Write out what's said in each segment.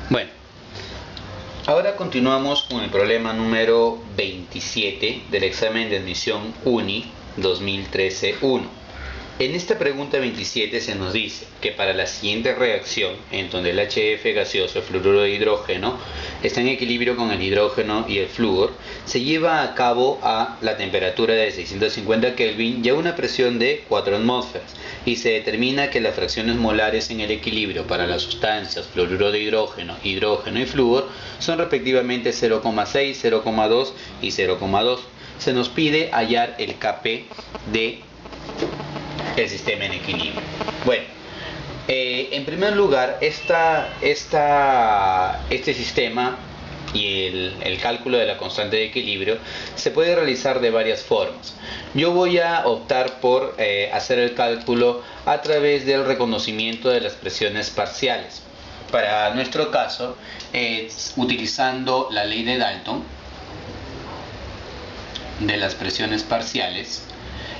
Bueno, ahora continuamos con el problema número 27 del examen de admisión UNI 2013-1. En esta pregunta 27 se nos dice que para la siguiente reacción, en donde el HF gaseoso, el fluoruro de hidrógeno, está en equilibrio con el hidrógeno y el flúor, se lleva a cabo a la temperatura de 650 Kelvin y a una presión de 4 atmósferas, y se determina que las fracciones molares en el equilibrio para las sustancias fluoruro de hidrógeno, hidrógeno y flúor son respectivamente 0,6, 0,2 y 0,2. Se nos pide hallar el Kp de el sistema en equilibrio. Bueno, en primer lugar, este sistema y el cálculo de la constante de equilibrio se puede realizar de varias formas. Yo voy a optar por hacer el cálculo a través del reconocimiento de las presiones parciales. Para nuestro caso, utilizando la ley de Dalton de las presiones parciales,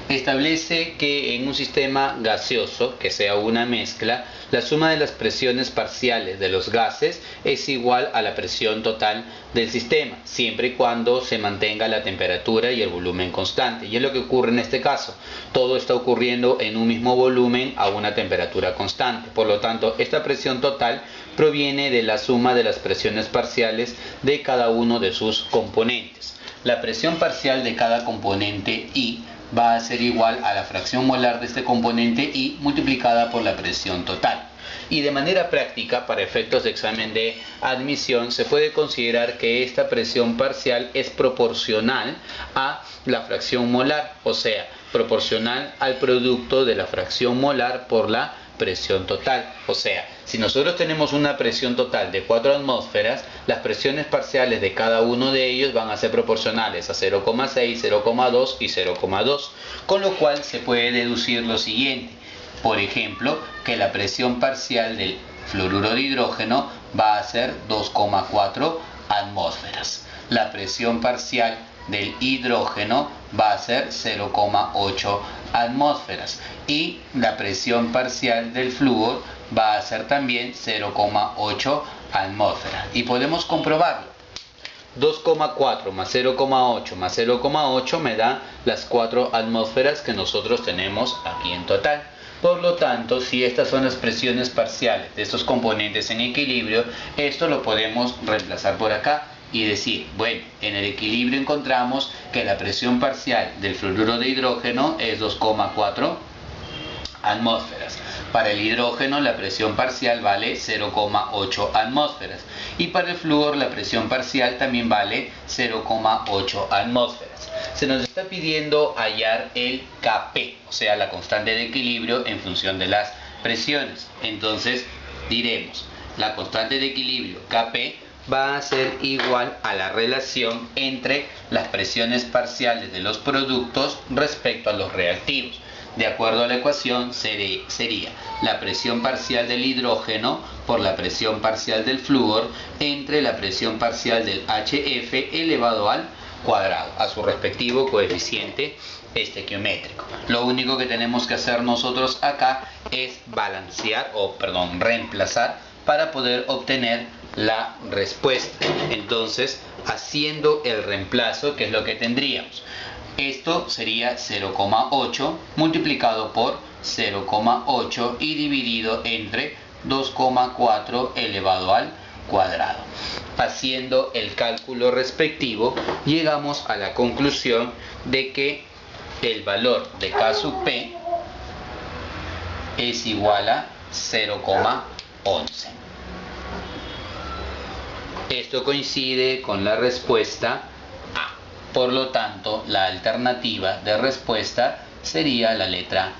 establece que en un sistema gaseoso, que sea una mezcla, la suma de las presiones parciales de los gases es igual a la presión total del sistema, siempre y cuando se mantenga la temperatura y el volumen constante. Y es lo que ocurre en este caso. Todo está ocurriendo en un mismo volumen a una temperatura constante. Por lo tanto, esta presión total proviene de la suma de las presiones parciales de cada uno de sus componentes. La presión parcial de cada componente I va a ser igual a la fracción molar de este componente I multiplicada por la presión total. Y de manera práctica, para efectos de examen de admisión, se puede considerar que esta presión parcial es proporcional a la fracción molar, o sea, proporcional al producto de la fracción molar por la presión total. O sea, si nosotros tenemos una presión total de 4 atmósferas, las presiones parciales de cada uno de ellos van a ser proporcionales a 0,6, 0,2 y 0,2, con lo cual se puede deducir lo siguiente. Por ejemplo, que la presión parcial del fluoruro de hidrógeno va a ser 2,4 atmósferas. La presión parcial del hidrógeno va a ser 0,8 atmósferas y la presión parcial del flúor va a ser también 0,8 atmósferas. Y podemos comprobarlo. 2,4 más 0,8 más 0,8 me da las 4 atmósferas que nosotros tenemos aquí en total. Por lo tanto, si estas son las presiones parciales de estos componentes en equilibrio, esto lo podemos reemplazar por acá y decir, bueno, en el equilibrio encontramos que la presión parcial del fluoruro de hidrógeno es 2,4 atmósferas. Para el hidrógeno la presión parcial vale 0,8 atmósferas y para el flúor la presión parcial también vale 0,8 atmósferas. Se nos está pidiendo hallar el Kp, o sea, la constante de equilibrio en función de las presiones. Entonces diremos, la constante de equilibrio Kp va a ser igual a la relación entre las presiones parciales de los productos respecto a los reactivos. De acuerdo a la ecuación, sería la presión parcial del hidrógeno por la presión parcial del flúor entre la presión parcial del HF elevado al cuadrado, a su respectivo coeficiente estequiométrico. Lo único que tenemos que hacer nosotros acá es reemplazar para poder obtener la respuesta. Entonces, haciendo el reemplazo, ¿qué es lo que tendríamos? Esto sería 0,8 multiplicado por 0,8 y dividido entre 2,4 elevado al cuadrado. Haciendo el cálculo respectivo, llegamos a la conclusión de que el valor de K sub P es igual a 0,11. Esto coincide con la respuesta A. Por lo tanto, la alternativa de respuesta sería la letra